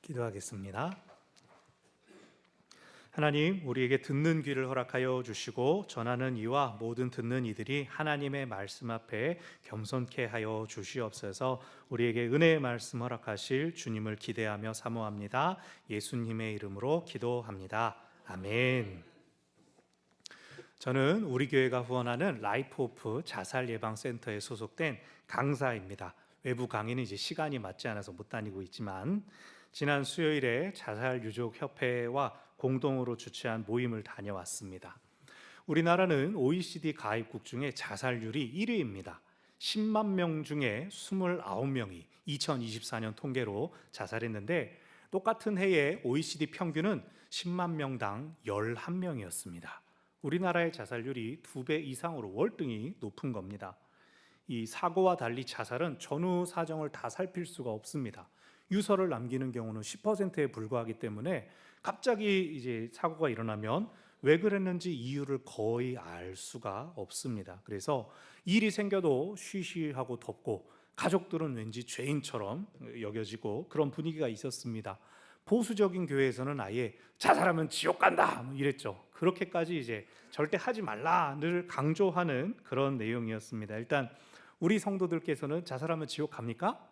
기도하겠습니다. 하나님, 우리에게 듣는 귀를 허락하여 주시고 전하는 이와 모든 듣는 이들이 하나님의 말씀 앞에 겸손케 하여 주시옵소서. 우리에게 은혜의 말씀 허락하실 주님을 기대하며 사모합니다. 예수님의 이름으로 기도합니다. 아멘. 저는 우리 교회가 후원하는 라이프 오프 자살 예방 센터에 소속된 강사입니다. 외부 강의는 이제 시간이 맞지 않아서 못 다니고 있지만 지난 수요일에 자살 유족 협회와 공동으로 주최한 모임을 다녀왔습니다. 우리나라는 OECD 가입국 중에 자살률이 1위입니다. 10만 명 중에 29명이 2024년 통계로 자살했는데 똑같은 해에 OECD 평균은 10만 명당 11명이었습니다. 우리나라의 자살률이 2배 이상으로 월등히 높은 겁니다. 이 사고와 달리 자살은 전후 사정을 다 살필 수가 없습니다. 유서를 남기는 경우는 10%에 불과하기 때문에 갑자기 이제 사고가 일어나면 왜 그랬는지 이유를 거의 알 수가 없습니다. 그래서 일이 생겨도 쉬쉬하고 덮고 가족들은 왠지 죄인처럼 여겨지고 그런 분위기가 있었습니다. 보수적인 교회에서는 아예 자살하면 지옥 간다 이랬죠. 그렇게까지 이제 절대 하지 말라를 강조하는 그런 내용이었습니다. 일단 우리 성도들께서는 자살하면 지옥 갑니까?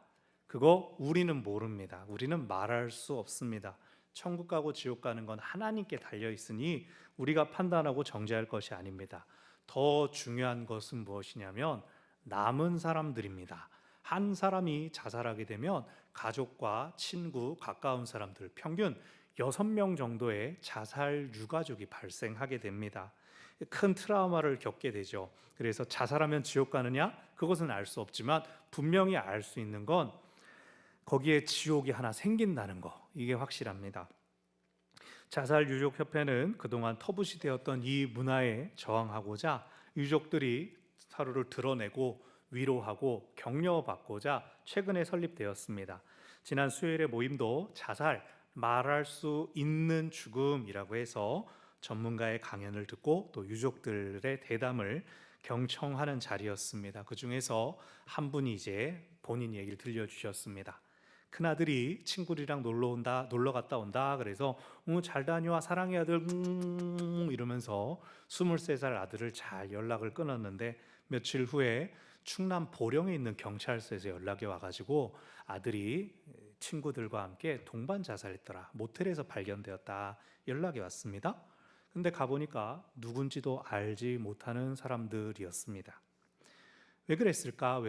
그거 우리는 모릅니다. 우리는 말할 수 없습니다. 천국 가고 지옥 가는 건 하나님께 달려 있으니 우리가 판단하고 정죄할 것이 아닙니다. 더 중요한 것은 무엇이냐면 남은 사람들입니다. 한 사람이 자살하게 되면 가족과 친구, 가까운 사람들 평균 6명 정도의 자살 유가족이 발생하게 됩니다. 큰 트라우마를 겪게 되죠. 그래서 자살하면 지옥 가느냐? 그것은 알 수 없지만 분명히 알 수 있는 건 거기에 지옥이 하나 생긴다는 거, 이게 확실합니다. 자살 유족 협회는 그동안 터부시 되었던 이 문화에 저항하고자 유족들이 서로를 드러내고 위로하고 격려받고자 최근에 설립되었습니다. 지난 수요일의 모임도 자살, 말할 수 있는 죽음이라고 해서 전문가의 강연을 듣고 또 유족들의 대담을 경청하는 자리였습니다. 그 중에서 한 분이 이제 본인 얘기를 들려주셨습니다. 큰아들이 친구들이랑 놀러 갔다 온다. 그래서 잘 다녀와 사랑해 아들 이러면서 23살 아들을 잘 연락을 끊었는데 며칠 후에 충남 보령에 있는 경찰서에서 연락이 와가지고 아들이 친구들과 함께 동반 자살했더라, 모텔에서 발견되었다 연락이 왔습니다. 근데 가보니까 누군지도 알지 못하는 사람들이었습니다. 왜 그랬을까?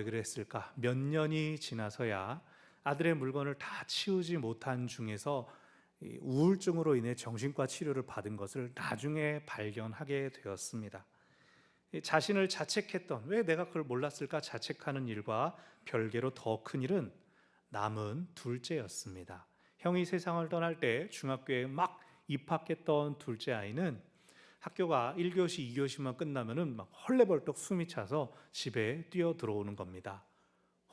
몇 년이 지나서야 아들의 물건을 다 치우지 못한 중에서 우울증으로 인해 정신과 치료를 받은 것을 나중에 발견하게 되었습니다. 자신을 자책했던, 왜 내가 그걸 몰랐을까 자책하는 일과 별개로 더 큰 일은 남은 둘째였습니다. 형이 세상을 떠날 때 중학교에 막 입학했던 둘째 아이는 학교가 1교시, 2교시만 끝나면은 막 헐레벌떡 숨이 차서 집에 뛰어 들어오는 겁니다.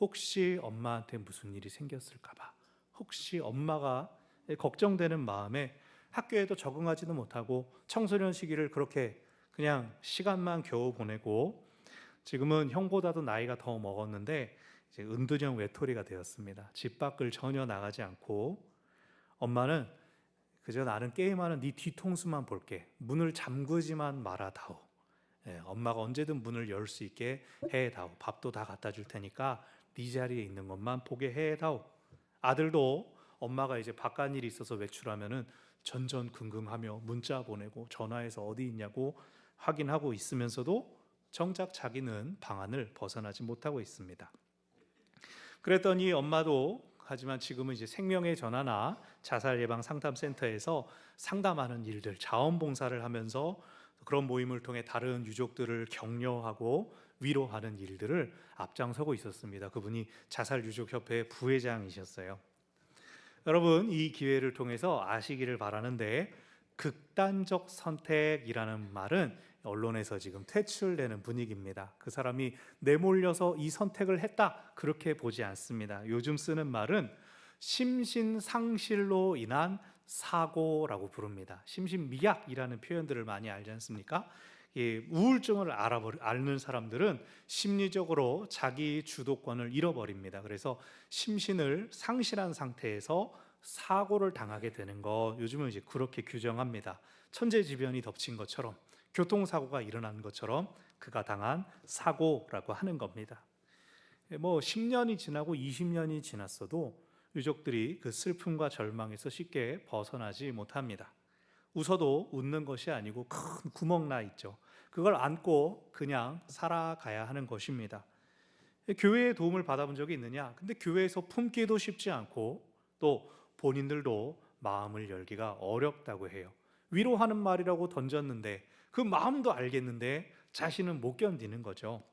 혹시 엄마한테 무슨 일이 생겼을까 봐, 혹시 엄마가 걱정되는 마음에 학교에도 적응하지도 못하고 청소년 시기를 그렇게 그냥 시간만 겨우 보내고 지금은 형보다도 나이가 더 먹었는데 이제 은둔형 외톨이가 되었습니다. 집 밖을 전혀 나가지 않고 엄마는 그저 나는 게임하는 네 뒤통수만 볼게, 문을 잠그지만 말아다오. 엄마가 언제든 문을 열 수 있게 해다오. 밥도 다 갖다 줄 테니까 네 자리에 있는 것만 보게 해다오. 아들도 엄마가 이제 바깥 일이 있어서 외출하면은 전전긍긍하며 문자 보내고 전화해서 어디 있냐고 확인하고 있으면서도 정작 자기는 방안을 벗어나지 못하고 있습니다. 그랬더니 엄마도, 하지만 지금은 이제 생명의 전화나 자살 예방 상담센터에서 상담하는 일들, 자원봉사를 하면서 그런 모임을 통해 다른 유족들을 격려하고 위로하는 일들을 앞장서고 있었습니다. 그분이 자살 유족 협회 부회장이셨어요. 여러분, 이 기회를 통해서 아시기를 바라는데 극단적 선택이라는 말은 언론에서 지금 퇴출되는 분위기입니다. 그 사람이 내몰려서 이 선택을 했다, 그렇게 보지 않습니다. 요즘 쓰는 말은 심신상실로 인한 사고라고 부릅니다. 심신미약이라는 표현들을 많이 알지 않습니까? 우울증을 앓는 사람들은 심리적으로 자기 주도권을 잃어버립니다. 그래서 심신을 상실한 상태에서 사고를 당하게 되는 거, 요즘은 이제 그렇게 규정합니다. 천재지변이 덮친 것처럼, 교통사고가 일어난 것처럼 그가 당한 사고라고 하는 겁니다. 뭐 10년이 지나고 20년이 지났어도 유족들이 그 슬픔과 절망에서 쉽게 벗어나지 못합니다. 웃어도 웃는 것이 아니고 큰 구멍 나 있죠. 그걸 안고 그냥 살아가야 하는 것입니다. 교회의 도움을 받아본 적이 있느냐? 근데 교회에서 품기도 쉽지 않고 또 본인들도 마음을 열기가 어렵다고 해요. 위로하는 말이라고 던졌는데 그 마음도 알겠는데 자신은 못 견디는 거죠.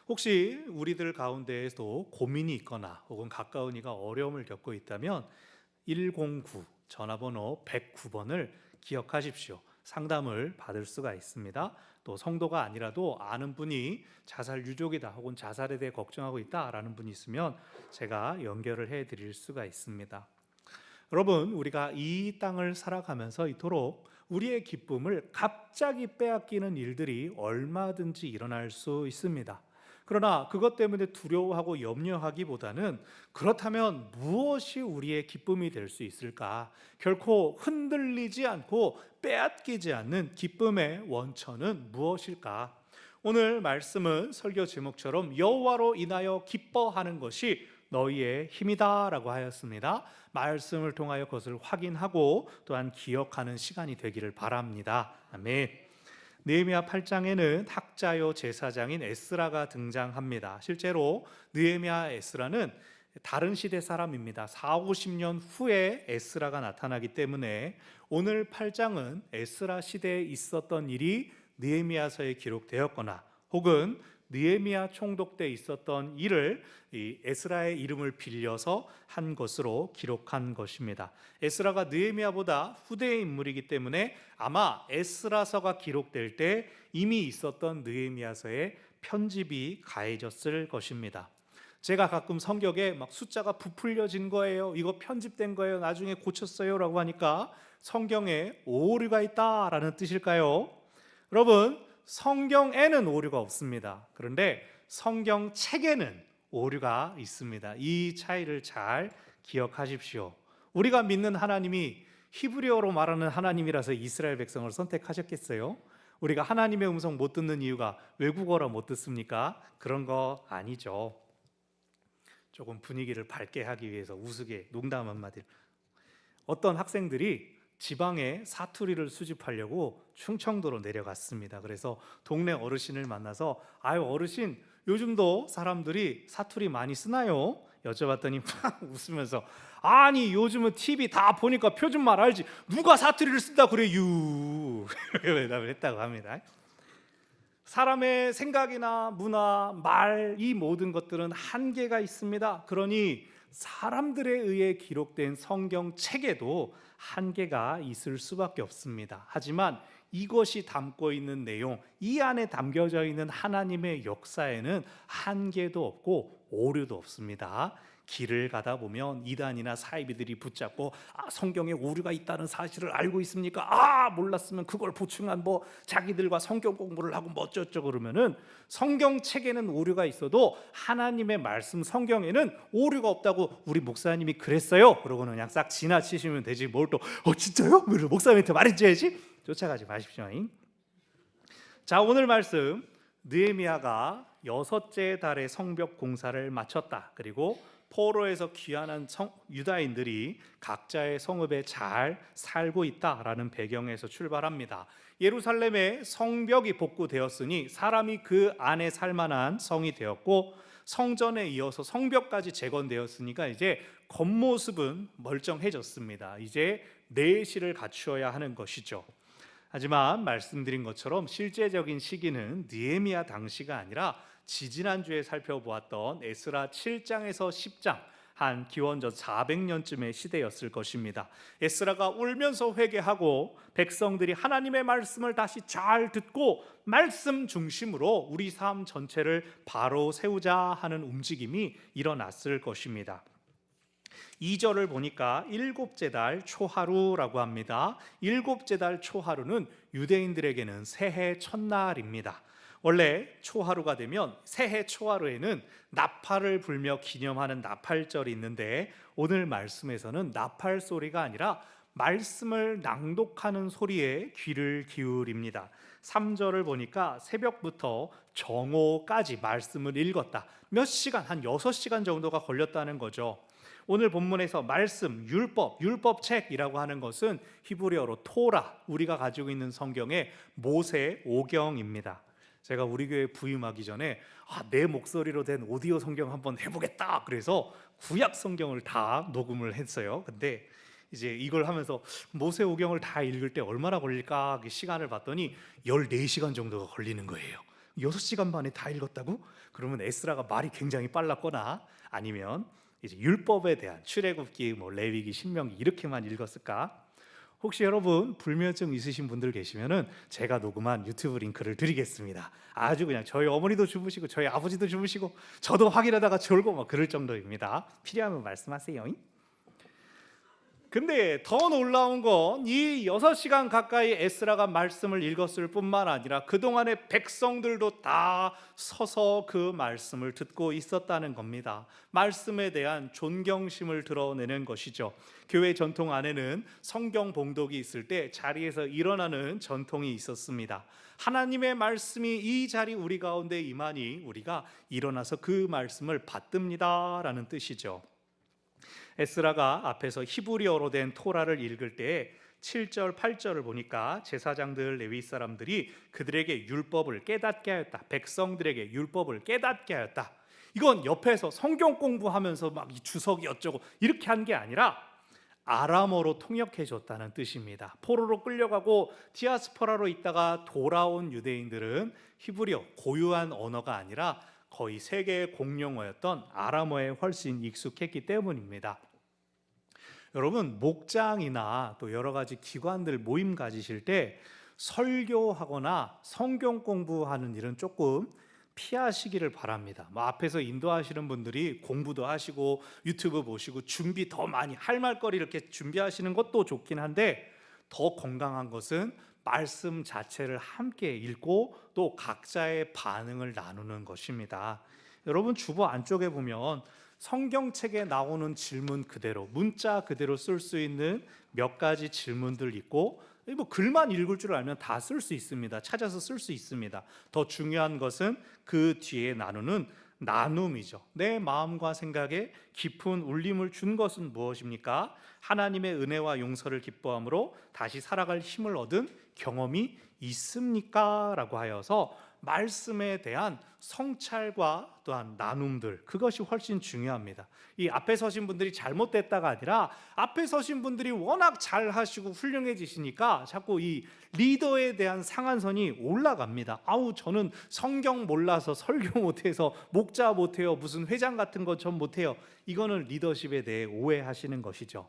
혹시 우리들 가운데에도 고민이 있거나 혹은 가까운 이가 어려움을 겪고 있다면 109 전화번호 109번을 기억하십시오. 상담을 받을 수가 있습니다. 또 성도가 아니라도 아는 분이 자살 유족이다 혹은 자살에 대해 걱정하고 있다라는 분이 있으면 제가 연결을 해드릴 수가 있습니다. 여러분, 우리가 이 땅을 살아가면서 이토록 우리의 기쁨을 갑자기 빼앗기는 일들이 얼마든지 일어날 수 있습니다. 그러나 그것 때문에 두려워하고 염려하기보다는 그렇다면 무엇이 우리의 기쁨이 될 수 있을까? 결코 흔들리지 않고 빼앗기지 않는 기쁨의 원천은 무엇일까? 오늘 말씀은 설교 제목처럼 여호와로 인하여 기뻐하는 것이 너희의 힘이다라고 하였습니다. 말씀을 통하여 그것을 확인하고 또한 기억하는 시간이 되기를 바랍니다. 아멘. 느헤미야 8장에는 학자요 제사장인 에스라가 등장합니다. 실제로 느헤미야 에스라는 다른 시대 사람입니다. 40-50년 후에 에스라가 나타나기 때문에 오늘 8장은 에스라 시대에 있었던 일이 느헤미야서에 기록되었거나 혹은 느헤미야 총독 때 있었던 일을 이 에스라의 이름을 빌려서 한 것으로 기록한 것입니다. 에스라가 느헤미야보다 후대의 인물이기 때문에 아마 에스라서가 기록될 때 이미 있었던 느헤미야서에 편집이 가해졌을 것입니다. 제가 가끔 성경에 막 숫자가 부풀려진 거예요, 이거 편집된 거예요, 나중에 고쳤어요 라고 하니까 성경에 오류가 있다라는 뜻일까요? 여러분, 성경에는 오류가 없습니다. 그런데 성경책에는 오류가 있습니다. 이 차이를 잘 기억하십시오. 우리가 믿는 하나님이 히브리어로 말하는 하나님이라서 이스라엘 백성을 선택하셨겠어요? 우리가 하나님의 음성 못 듣는 이유가 외국어라 못 듣습니까? 그런 거 아니죠. 조금 분위기를 밝게 하기 위해서 우스개 농담 한마디. 어떤 학생들이 지방에 사투리를 수집하려고 충청도로 내려갔습니다. 그래서 동네 어르신을 만나서 아유 어르신, 요즘도 사람들이 사투리 많이 쓰나요? 여쭤봤더니 막 웃으면서 아니 요즘은 TV 다 보니까 표준말 알지 누가 사투리를 쓴다 그래요 이렇게 대답을 했다고 합니다. 사람의 생각이나 문화, 말, 이 모든 것들은 한계가 있습니다. 그러니 사람들에 의해 기록된 성경책에도 한계가 있을 수밖에 없습니다. 하지만 이것이 담고 있는 내용, 이 안에 담겨져 있는 하나님의 역사에는 한계도 없고 오류도 없습니다. 길을 가다 보면 이단이나 사이비들이 붙잡고 성경에 오류가 있다는 사실을 알고 있습니까? 몰랐으면 그걸 보충한 자기들과 성경 공부를 하고 어쩌고 그러면은 성경책에는 오류가 있어도 하나님의 말씀 성경에는 오류가 없다고 우리 목사님이 그랬어요. 그러고는 그냥 싹 지나치시면 되지 뭘 또 진짜요? 목사님한테 말해줘야지. 쫓아가지 마십시오. 자, 오늘 말씀 느헤미야가 6째 달에 성벽 공사를 마쳤다. 그리고 포로에서 귀환한 유다인들이 각자의 성읍에 잘 살고 있다라는 배경에서 출발합니다. 예루살렘의 성벽이 복구되었으니 사람이 그 안에 살만한 성이 되었고 성전에 이어서 성벽까지 재건되었으니까 이제 겉모습은 멀쩡해졌습니다. 이제 내실을 갖추어야 하는 것이죠. 하지만 말씀드린 것처럼 실제적인 시기는 느헤미야 당시가 아니라 지지난주에 살펴보았던 에스라 7장에서 10장, 한 기원전 400년쯤의 시대였을 것입니다. 에스라가 울면서 회개하고 백성들이 하나님의 말씀을 다시 잘 듣고 말씀 중심으로 우리 삶 전체를 바로 세우자 하는 움직임이 일어났을 것입니다. 2절을 보니까 7째 달 초하루라고 합니다. 7째 달 초하루는 유대인들에게는 새해 첫날입니다. 원래 초하루가 되면 새해 초하루에는 나팔을 불며 기념하는 나팔절이 있는데 오늘 말씀에서는 나팔 소리가 아니라 말씀을 낭독하는 소리에 귀를 기울입니다. 3절을 보니까 새벽부터 정오까지 말씀을 읽었다. 몇 시간, 한 6시간 정도가 걸렸다는 거죠. 오늘 본문에서 말씀, 율법책이라고 하는 것은 히브리어로 토라, 우리가 가지고 있는 성경의 모세 오경입니다. 제가 우리 교회 부임하기 전에 내 목소리로 된 오디오 성경 한번 해보겠다. 그래서 구약 성경을 다 녹음을 했어요. 근데 이제 이걸 하면서 모세 오경을 다 읽을 때 얼마나 걸릴까 시간을 봤더니 14시간 정도가 걸리는 거예요. 6시간 만에 다 읽었다고? 그러면 에스라가 말이 굉장히 빨랐거나 아니면 이제 율법에 대한 출애굽기, 레위기, 신명기 이렇게만 읽었을까? 혹시 여러분 불면증 있으신 분들 계시면은 제가 녹음한 유튜브 링크를 드리겠습니다. 아주 그냥 저희 어머니도 주무시고 저희 아버지도 주무시고 저도 확인하다가 졸고 그럴 정도입니다. 필요하면 말씀하세요. 근데 더 놀라운 건 이 6시간 가까이 에스라가 말씀을 읽었을 뿐만 아니라 그동안의 백성들도 다 서서 그 말씀을 듣고 있었다는 겁니다. 말씀에 대한 존경심을 드러내는 것이죠. 교회 전통 안에는 성경 봉독이 있을 때 자리에서 일어나는 전통이 있었습니다. 하나님의 말씀이 이 자리 우리 가운데 임하니 우리가 일어나서 그 말씀을 받듭니다라는 뜻이죠. 에스라가 앞에서 히브리어로 된 토라를 읽을 때 7절, 8절을 보니까 제사장들, 레위 사람들이 그들에게 율법을 깨닫게 하였다. 백성들에게 율법을 깨닫게 하였다. 이건 옆에서 성경 공부하면서 막 주석이 어쩌고 이렇게 한 게 아니라 아람어로 통역해 줬다는 뜻입니다. 포로로 끌려가고 디아스포라로 있다가 돌아온 유대인들은 히브리어, 고유한 언어가 아니라 거의 세계의 공용어였던 아람어에 훨씬 익숙했기 때문입니다. 여러분 목장이나 또 여러 가지 기관들 모임 가지실 때 설교하거나 성경 공부하는 일은 조금 피하시기를 바랍니다. 앞에서 인도하시는 분들이 공부도 하시고 유튜브 보시고 준비 더 많이 할 말거리 이렇게 준비하시는 것도 좋긴 한데 더 건강한 것은 말씀 자체를 함께 읽고 또 각자의 반응을 나누는 것입니다. 여러분 주보 안쪽에 보면 성경책에 나오는 질문 그대로 문자 그대로 쓸 수 있는 몇 가지 질문들 있고 글만 읽을 줄 알면 다 쓸 수 있습니다. 찾아서 쓸 수 있습니다. 더 중요한 것은 그 뒤에 나누는 나눔이죠. 내 마음과 생각에 깊은 울림을 준 것은 무엇입니까? 하나님의 은혜와 용서를 기뻐함으로 다시 살아갈 힘을 얻은 경험이 있습니까? 라고 하여서 말씀에 대한 성찰과 또한 나눔들, 그것이 훨씬 중요합니다. 이 앞에 서신 분들이 잘못됐다가 아니라 앞에 서신 분들이 워낙 잘하시고 훌륭해지시니까 자꾸 이 리더에 대한 상한선이 올라갑니다. 저는 성경 몰라서 설교 못해서 목자 못해요, 무슨 회장 같은 거 전 못해요. 이거는 리더십에 대해 오해하시는 것이죠.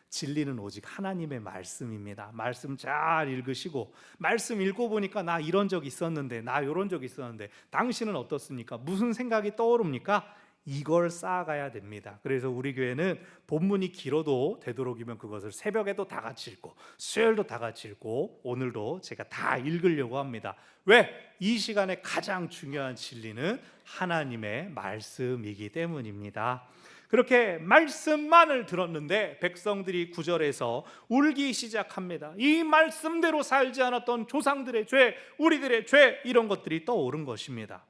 진리는 오직 하나님의 말씀입니다. 말씀 잘 읽으시고 말씀 읽어보니까 나 이런 적 있었는데 나 이런 적 있었는데 당신은 어떻습니까? 무슨 생각이 떠오릅니까? 이걸 쌓아가야 됩니다. 그래서 우리 교회는 본문이 길어도 되도록이면 그것을 새벽에도 다 같이 읽고 수요일도 다 같이 읽고 오늘도 제가 다 읽으려고 합니다. 왜? 이 시간에 가장 중요한 진리는 하나님의 말씀이기 때문입니다. 그렇게 말씀만을 들었는데 백성들이 9절에서 울기 시작합니다. 이 말씀대로 살지 않았던 조상들의 죄, 우리들의 죄, 이런 것들이 떠오른 것입니다.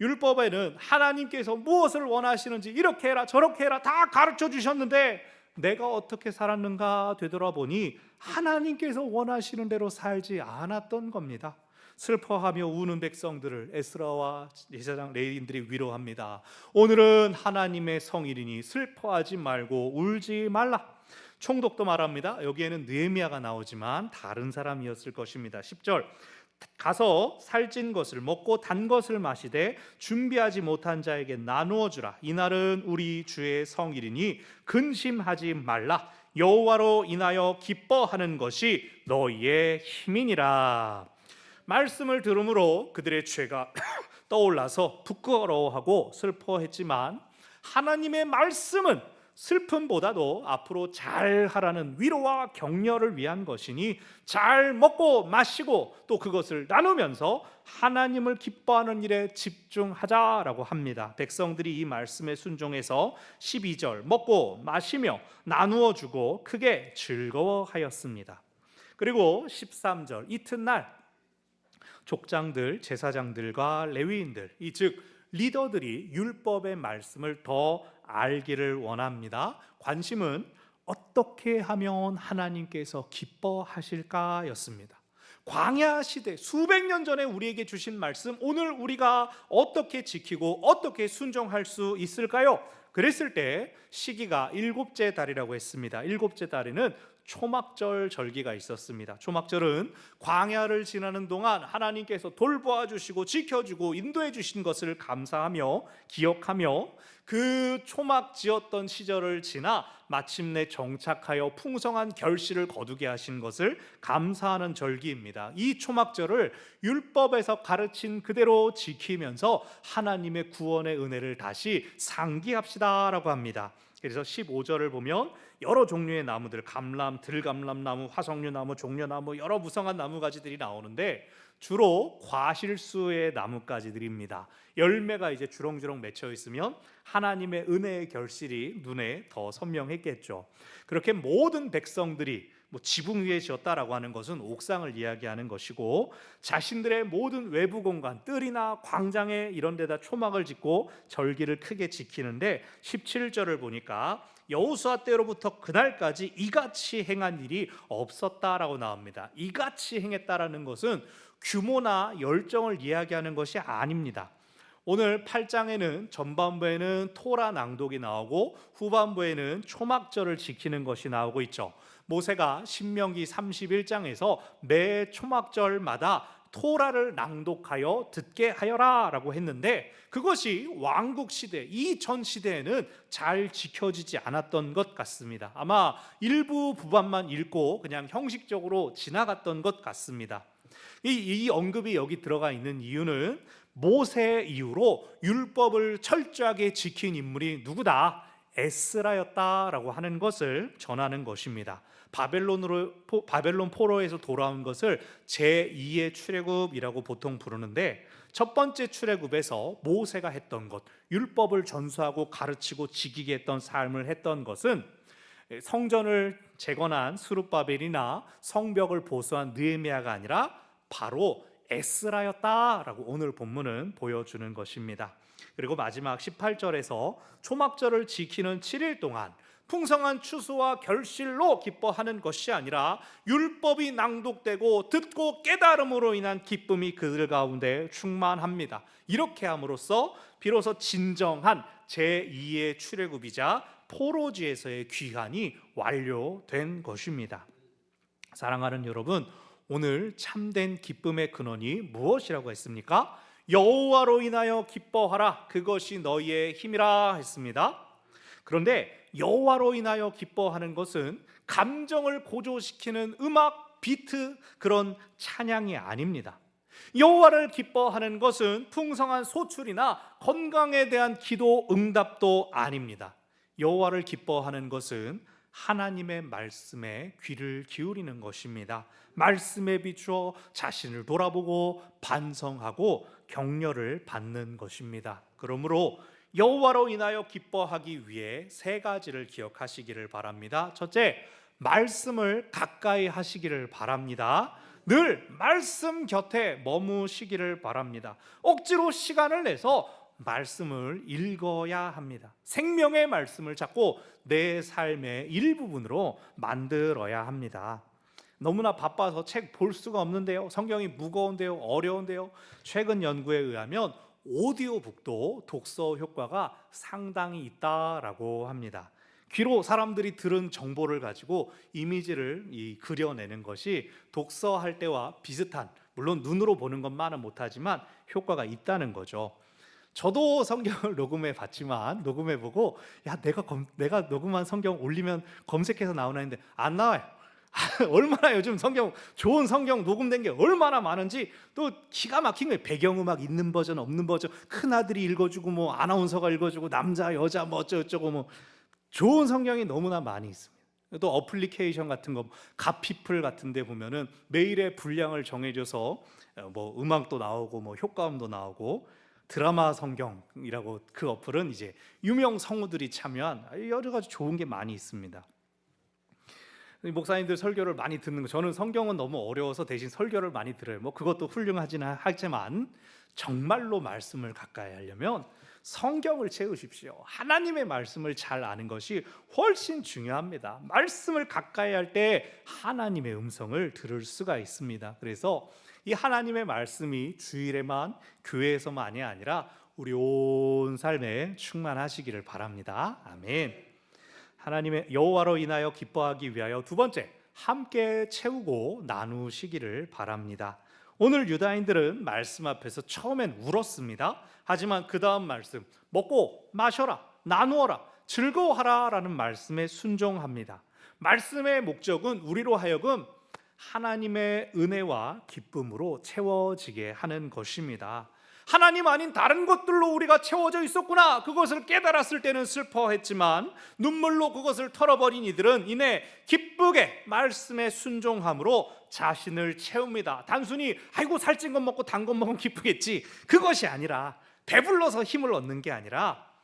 율법에는 하나님께서 무엇을 원하시는지 이렇게 해라 저렇게 해라 다 가르쳐 주셨는데 내가 어떻게 살았는가 되돌아보니 하나님께서 원하시는 대로 살지 않았던 겁니다. 슬퍼하며 우는 백성들을 에스라와 제사장 레위인들이 위로합니다. 오늘은 하나님의 성일이니 슬퍼하지 말고 울지 말라. 총독도 말합니다. 여기에는 느헤미야가 나오지만 다른 사람이었을 것입니다. 10절 가서 살찐 것을 먹고 단 것을 마시되 준비하지 못한 자에게 나누어 주라. 이날은 우리 주의 성일이니 근심하지 말라. 여호와로 인하여 기뻐하는 것이 너희의 힘이니라. 말씀을 들음으로 그들의 죄가 떠올라서 부끄러워하고 슬퍼했지만 하나님의 말씀은 슬픔보다도 앞으로 잘 하라는 위로와 격려를 위한 것이니 잘 먹고 마시고 또 그것을 나누면서 하나님을 기뻐하는 일에 집중하자라고 합니다. 백성들이 이 말씀에 순종해서 12절 먹고 마시며 나누어 주고 크게 즐거워하였습니다. 그리고 13절 이튿날 족장들, 제사장들과 레위인들, 즉 리더들이 율법의 말씀을 더 알기를 원합니다. 관심은 어떻게 하면 하나님께서 기뻐하실까였습니다. 광야 시대 수백 년 전에 우리에게 주신 말씀, 오늘 우리가 어떻게 지키고 어떻게 순종할 수 있을까요? 그랬을 때 시기가 일곱째 달이라고 했습니다. 일곱째 달에는 초막절 절기가 있었습니다. 초막절은 광야를 지나는 동안 하나님께서 돌보아 주시고 지켜주고 인도해 주신 것을 감사하며 기억하며 그 초막 지었던 시절을 지나 마침내 정착하여 풍성한 결실을 거두게 하신 것을 감사하는 절기입니다. 이 초막절을 율법에서 가르친 그대로 지키면서 하나님의 구원의 은혜를 다시 상기합시다라고 합니다. 그래서 15절을 보면 여러 종류의 나무들, 감람, 들감람나무, 화석류나무, 종려나무, 여러 무성한 나무가지들이 나오는데 주로 과실수의 나뭇가지들입니다. 열매가 이제 주렁주렁 맺혀 있으면 하나님의 은혜의 결실이 눈에 더 선명했겠죠. 그렇게 모든 백성들이 지붕 위에 지었다라고 하는 것은 옥상을 이야기하는 것이고, 자신들의 모든 외부 공간, 뜰이나 광장에 이런 데다 초막을 짓고 절기를 크게 지키는데 17절을 보니까 여호수아 때로부터 그날까지 이같이 행한 일이 없었다라고 나옵니다. 이같이 행했다라는 것은 규모나 열정을 이야기하는 것이 아닙니다. 오늘 8장에는 전반부에는 토라 낭독이 나오고 후반부에는 초막절을 지키는 것이 나오고 있죠. 모세가 신명기 31장에서 매 초막절마다 토라를 낭독하여 듣게 하여라 라고 했는데, 그것이 왕국 시대 이전 시대에는 잘 지켜지지 않았던 것 같습니다. 아마 일부 부분만 읽고 그냥 형식적으로 지나갔던 것 같습니다. 이 언급이 여기 들어가 있는 이유는 모세 이후로 율법을 철저하게 지킨 인물이 누구다? 에스라였다라고 하는 것을 전하는 것입니다. 바벨론 포로에서 돌아온 것을 제2의 출애굽이라고 보통 부르는데, 첫 번째 출애굽에서 모세가 했던 것, 율법을 전수하고 가르치고 지키게 했던 삶을 했던 것은 성전을 재건한 스룹바벨이나 성벽을 보수한 느헤미야가 아니라 바로 에스라였다라고 오늘 본문은 보여주는 것입니다. 그리고 마지막 18절에서 초막절을 지키는 7일 동안 풍성한 추수와 결실로 기뻐하는 것이 아니라 율법이 낭독되고 듣고 깨달음으로 인한 기쁨이 그들 가운데 충만합니다. 이렇게 함으로써 비로소 진정한 제2의 출애굽이자 포로지에서의 귀환이 완료된 것입니다. 사랑하는 여러분, 오늘 참된 기쁨의 근원이 무엇이라고 했습니까? 여호와로 인하여 기뻐하라, 그것이 너희의 힘이라 했습니다. 그런데 여호와로 인하여 기뻐하는 것은 감정을 고조시키는 음악, 비트, 그런 찬양이 아닙니다. 여호와를 기뻐하는 것은 풍성한 소출이나 건강에 대한 기도 응답도 아닙니다. 여호와를 기뻐하는 것은 하나님의 말씀에 귀를 기울이는 것입니다. 말씀에 비추어 자신을 돌아보고 반성하고 격려를 받는 것입니다. 그러므로 여호와로 인하여 기뻐하기 위해 세 가지를 기억하시기를 바랍니다. 첫째, 말씀을 가까이 하시기를 바랍니다. 늘 말씀 곁에 머무시기를 바랍니다. 억지로 시간을 내서 말씀을 읽어야 합니다. 생명의 말씀을 찾고 내 삶의 일부분으로 만들어야 합니다. 너무나 바빠서 책 볼 수가 없는데요, 성경이 무거운데요, 어려운데요. 최근 연구에 의하면 오디오북도 독서 효과가 상당히 있다라고 합니다. 귀로 사람들이 들은 정보를 가지고 이미지를 그려내는 것이 독서할 때와 비슷한, 물론 눈으로 보는 것만은 못하지만 효과가 있다는 거죠. 저도 성경을 녹음해 봤지만, 녹음해 보고 내가 녹음한 성경 올리면 검색해서 나오나 했는데 안 나와요. 얼마나 요즘 좋은 성경 녹음된 게 얼마나 많은지. 또 기가 막힌 거예요. 배경음악 있는 버전 없는 버전, 큰아들이 읽어주고 아나운서가 읽어주고 남자 여자 어쩌고 좋은 성경이 너무나 많이 있습니다. 또 어플리케이션 같은 거, 갓피플 같은 데 보면은 매일의 분량을 정해줘서 뭐 음악도 나오고 뭐 효과음도 나오고, 드라마 성경이라고 그 어플은 이제 유명 성우들이 참여한 여러 가지 좋은 게 많이 있습니다. 목사님들 설교를 많이 듣는 거, 저는 성경은 너무 어려워서 대신 설교를 많이 들어요. 뭐 그것도 훌륭하지는 하지만 정말로 말씀을 가까이 하려면 성경을 채우십시오. 하나님의 말씀을 잘 아는 것이 훨씬 중요합니다. 말씀을 가까이 할 때 하나님의 음성을 들을 수가 있습니다. 그래서 이 하나님의 말씀이 주일에만, 교회에서만이 아니라 우리 온 삶에 충만하시기를 바랍니다. 아멘. 하나님의 여호와로 인하여 기뻐하기 위하여, 두 번째, 함께 채우고 나누시기를 바랍니다. 오늘 유다인들은 말씀 앞에서 처음엔 울었습니다. 하지만 그 다음 말씀, 먹고 마셔라, 나누어라, 즐거워하라 라는 말씀에 순종합니다. 말씀의 목적은 우리로 하여금 하나님의 은혜와 기쁨으로 채워지게 하는 것입니다. 하나님 아닌 다른 것들로 우리가 채워져 있었구나, 그것을 깨달았을 때는 슬퍼했지만 눈물로 그것을 털어버린 이들은 이내 기쁘게 말씀에 순종함으로 자신을 채웁니다. 단순히 아이고 살찐 것 먹고 단 것 먹으면 기쁘겠지, 그것이 아니라, 배불러서 힘을 얻는 게 아니라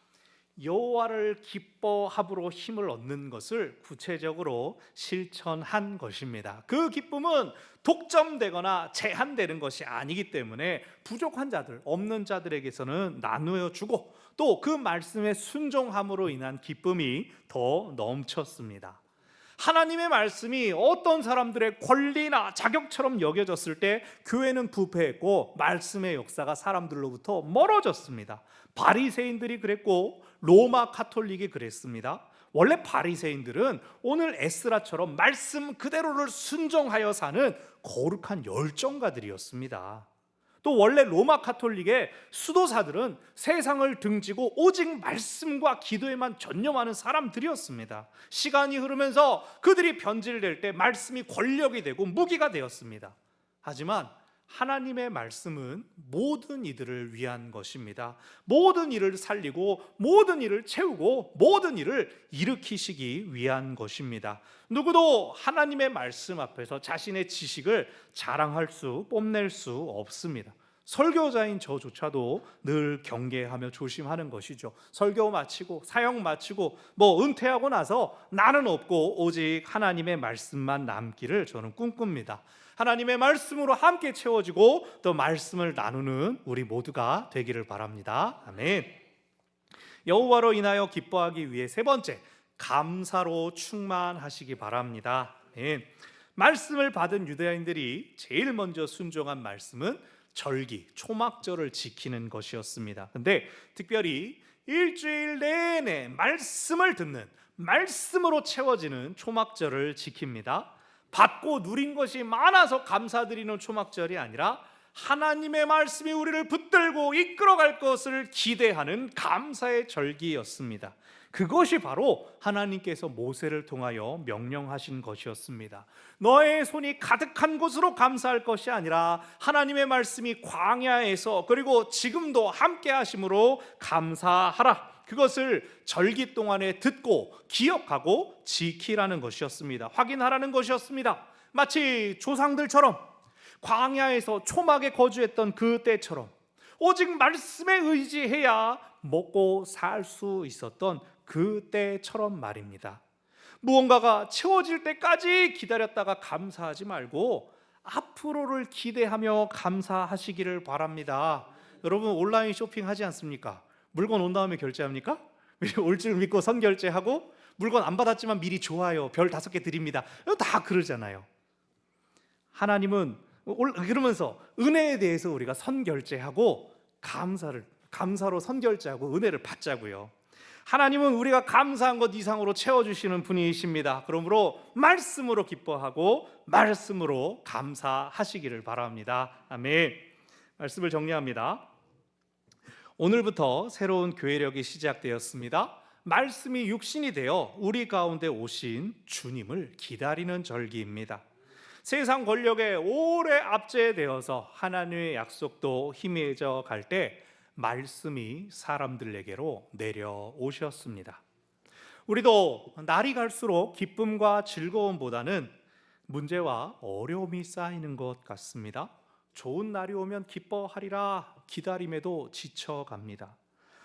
여호와를 기뻐함으로 힘을 얻는 것을 구체적으로 실천한 것입니다. 그 기쁨은 독점되거나 제한되는 것이 아니기 때문에 부족한 자들, 없는 자들에게서는 나누어 주고, 또 그 말씀에 순종함으로 인한 기쁨이 더 넘쳤습니다. 하나님의 말씀이 어떤 사람들의 권리나 자격처럼 여겨졌을 때 교회는 부패했고 말씀의 역사가 사람들로부터 멀어졌습니다. 바리새인들이 그랬고 로마 카톨릭이 그랬습니다. 원래 바리새인들은 오늘 에스라처럼 말씀 그대로를 순종하여 사는 거룩한 열정가들이었습니다. 또 원래 로마 카톨릭의 수도사들은 세상을 등지고 오직 말씀과 기도에만 전념하는 사람들이었습니다. 시간이 흐르면서 그들이 변질될 때 말씀이 권력이 되고 무기가 되었습니다. 하지만 하나님의 말씀은 모든 이들을 위한 것입니다. 모든 일을 살리고 모든 일을 채우고 모든 일을 일으키시기 위한 것입니다. 누구도 하나님의 말씀 앞에서 자신의 지식을 자랑할 수, 뽐낼 수 없습니다. 설교자인 저조차도 늘 경계하며 조심하는 것이죠. 설교 마치고 사역 마치고 은퇴하고 나서 나는 없고 오직 하나님의 말씀만 남기를 저는 꿈꿉니다. 하나님의 말씀으로 함께 채워지고 또 말씀을 나누는 우리 모두가 되기를 바랍니다. 아멘. 여호와로 인하여 기뻐하기 위해 세 번째, 감사로 충만하시기 바랍니다. 아멘. 말씀을 받은 유대인들이 제일 먼저 순종한 말씀은 절기, 초막절을 지키는 것이었습니다. 근데 특별히 일주일 내내 말씀을 듣는, 말씀으로 채워지는 초막절을 지킵니다. 받고 누린 것이 많아서 감사드리는 초막절이 아니라 하나님의 말씀이 우리를 붙들고 이끌어갈 것을 기대하는 감사의 절기였습니다. 그것이 바로 하나님께서 모세를 통하여 명령하신 것이었습니다. 너의 손이 가득한 곳으로 감사할 것이 아니라 하나님의 말씀이 광야에서 그리고 지금도 함께 하심으로 감사하라. 그것을 절기 동안에 듣고 기억하고 지키라는 것이었습니다. 확인하라는 것이었습니다. 마치 조상들처럼 광야에서 초막에 거주했던 그 때처럼 오직 말씀에 의지해야 먹고 살 수 있었던 그 때처럼 말입니다. 무언가가 채워질 때까지 기다렸다가 감사하지 말고 앞으로를 기대하며 감사하시기를 바랍니다. 여러분 온라인 쇼핑하지 않습니까? 물건 온 다음에 결제합니까? 올 줄 믿고 선결제하고 물건 안 받았지만 미리 좋아요, 별 5개 드립니다, 다 그러잖아요. 하나님은 그러면서 은혜에 대해서 우리가 선결제하고 감사로 선결제하고 은혜를 받자고요. 하나님은 우리가 감사한 것 이상으로 채워주시는 분이십니다. 그러므로 말씀으로 기뻐하고 말씀으로 감사하시기를 바랍니다. 아멘. 말씀을 정리합니다. 오늘부터 새로운 교회력이 시작되었습니다. 말씀이 육신이 되어 우리 가운데 오신 주님을 기다리는 절기입니다. 세상 권력에 오래 압제되어서 하나님의 약속도 희미해져 갈 때 말씀이 사람들에게로 내려오셨습니다. 우리도 날이 갈수록 기쁨과 즐거움보다는 문제와 어려움이 쌓이는 것 같습니다. 좋은 날이 오면 기뻐하리라 기다림에도 지쳐갑니다.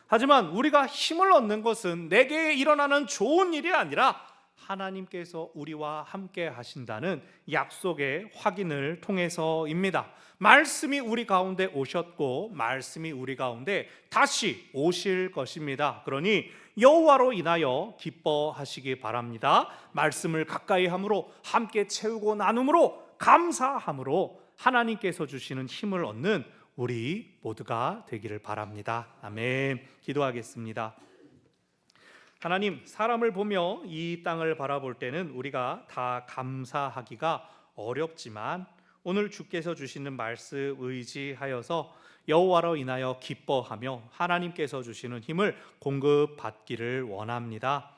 하지만 우리가 힘을 얻는 것은 내게 일어나는 좋은 일이 아니라 하나님께서 우리와 함께 하신다는 약속의 확인을 통해서입니다. 말씀이 우리 가운데 오셨고 말씀이 우리 가운데 다시 오실 것입니다. 그러니 여호와로 인하여 기뻐하시기 바랍니다. 말씀을 가까이 함으로 함께 채우고 나눔으로 감사함으로 하나님께서 주시는 힘을 얻는 우리 모두가 되기를 바랍니다. 아멘. 기도하겠습니다. 하나님, 사람을 보며 이 땅을 바라볼 때는 우리가 다 감사하기가 어렵지만 오늘 주께서 주시는 말씀 의지하여서 여호와로 인하여 기뻐하며 하나님께서 주시는 힘을 공급받기를 원합니다.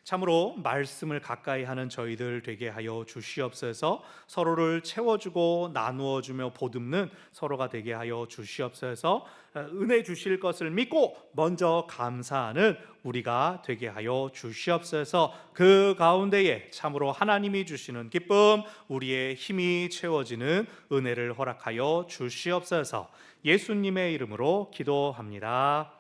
참으로 말씀을 가까이 하는 저희들 되게 하여 주시옵소서. 서로를 채워주고 나누어주며 보듬는 서로가 되게 하여 주시옵소서. 은혜 주실 것을 믿고 먼저 감사하는 우리가 되게 하여 주시옵소서. 그 가운데에 참으로 하나님이 주시는 기쁨, 우리의 힘이 채워지는 은혜를 허락하여 주시옵소서. 예수님의 이름으로 기도합니다.